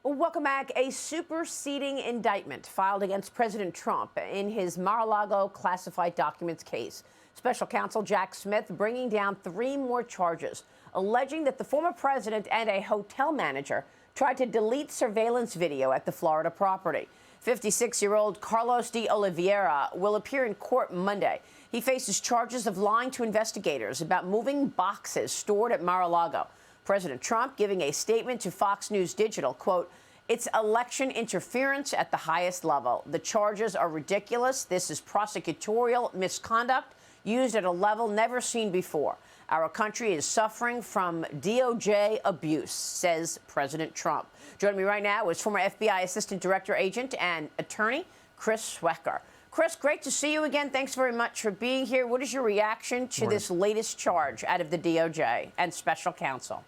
Welcome back. A superseding indictment filed against President Trump in his Mar-a-Lago classified documents case. Special counsel Jack Smith bringing down 3 more charges, alleging that the former president and a hotel manager tried to delete surveillance video at the Florida property. 56-year-old Carlos de Oliveira will appear in court Monday. He faces charges of lying to investigators about moving boxes stored at Mar-a-Lago. President Trump giving a statement to Fox News Digital, quote, "It's election interference at the highest level. The charges are ridiculous. This is prosecutorial misconduct used at a level never seen before. Our country is suffering from DOJ abuse," says President Trump. Joining me right now is former FBI Assistant Director Agent and attorney Chris Swecker. Chris, great to see you again. Thanks very much for being here. What is your reaction to this latest charge out of the DOJ and special counsel?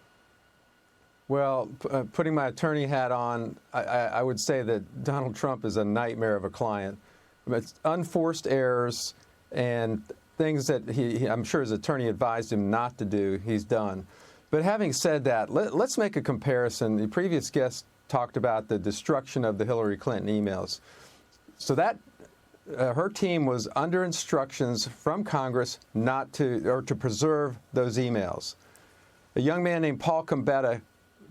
Well, putting my attorney hat on, I would say that Donald Trump is a nightmare of a client. It's unforced errors and things that I'm sure his attorney advised him not to do, he's done. But having said that, let's make a comparison. The previous guest talked about the destruction of the Hillary Clinton emails. So that her team was under instructions from Congress not to preserve those emails. A young man named Paul Combetta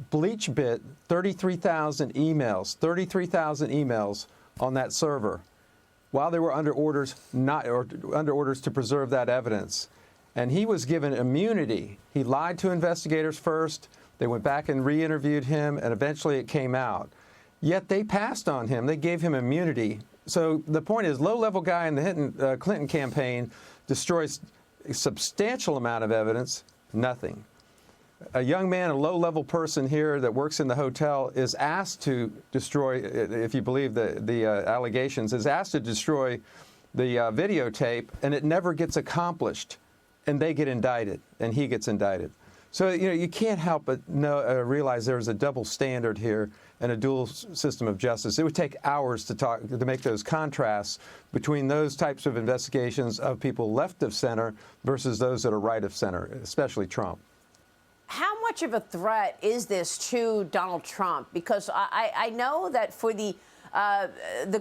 bleach bit 33,000 emails on that server while they were under orders to preserve that evidence. And he was given immunity. He lied to investigators first. They went back and re-interviewed him, and eventually it came out. Yet they passed on him. They gave him immunity. So the point is, low-level guy in the Clinton campaign destroys a substantial amount of evidence, nothing. A young man, a low-level person here that works in the hotel is asked to destroy, if you believe the allegations, is asked to destroy the videotape, and it never gets accomplished, and they get indicted, and he gets indicted. So, you can't help but realize there's a double standard here and a dual system of justice. It would take hours to make those contrasts between those types of investigations of people left of center versus those that are right of center, especially Trump. How much of a threat is this to Donald Trump? Because I know that for the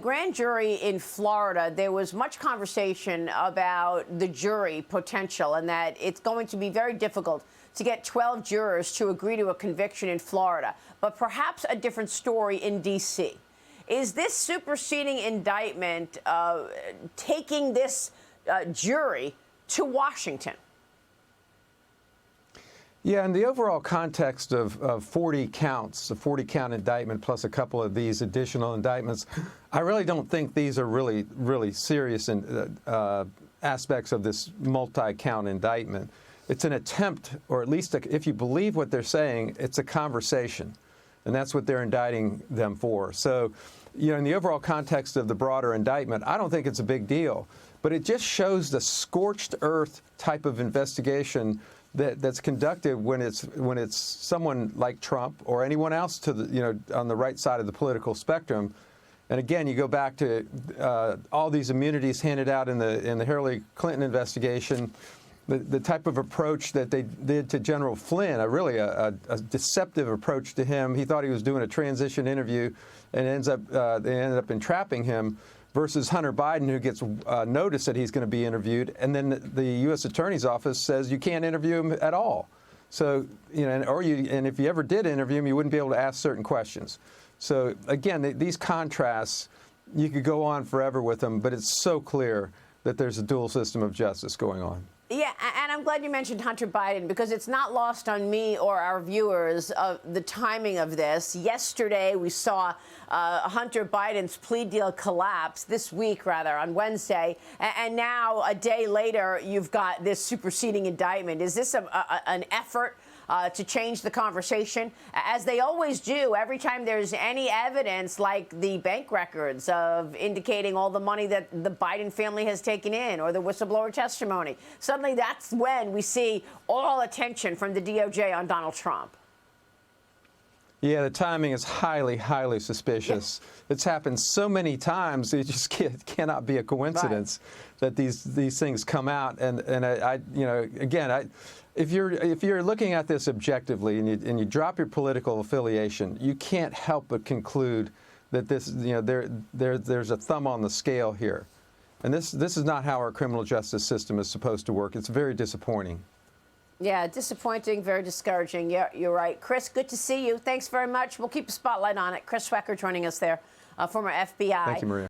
grand jury in Florida, there was much conversation about the jury potential and that it's going to be very difficult to get 12 jurors to agree to a conviction in Florida, but perhaps a different story in D.C. Is this superseding indictment taking this jury to Washington? Yeah, in the overall context of 40 counts, a 40-count indictment plus a couple of these additional indictments, I really don't think these are really serious aspects of this multi-count indictment. It's an attempt, or at least if you believe what they're saying, it's a conversation, and that's what they're indicting them for. So, in the overall context of the broader indictment, I don't think it's a big deal, but it just shows the scorched earth type of investigation that's conducted when it's someone like Trump or anyone else on the right side of the political spectrum. And again, you go back to all these immunities handed out in the Hillary Clinton investigation, the type of approach that they did to General Flynn, a deceptive approach to him. He thought he was doing a transition interview, and they ended up entrapping him. Versus Hunter Biden, who gets notice that he's going to be interviewed, and then the U.S. Attorney's Office says you can't interview him at all. So, and if you ever did interview him, you wouldn't be able to ask certain questions. So, again, these contrasts, you could go on forever with them, but it's so clear that there's a dual system of justice going on. Yeah, and I'm glad you mentioned Hunter Biden, because it's not lost on me or our viewers the timing of this. Yesterday, we saw Hunter Biden's plea deal collapse, this week, rather, on Wednesday. And now, a day later, you've got this superseding indictment. Is this an effort to change the conversation, as they always do every time there's any evidence, like the bank records of indicating all the money that the Biden family has taken in, or the whistleblower testimony? Suddenly, that's when we see all attention from the DOJ on Donald Trump. Yeah, the timing is highly, highly suspicious. It's happened so many times, it just cannot be a coincidence that these things come out. And I you know, again, if you're looking at this objectively and you drop your political affiliation, you can't help but conclude that this, you know, there's a thumb on the scale here. And this is not how our criminal justice system is supposed to work. It's very disappointing. Yeah, disappointing, very discouraging. Yeah, you're right. Chris, good to see you. Thanks very much. We'll keep a spotlight on it. Chris Swecker joining us there, former FBI. Thank you, Maria.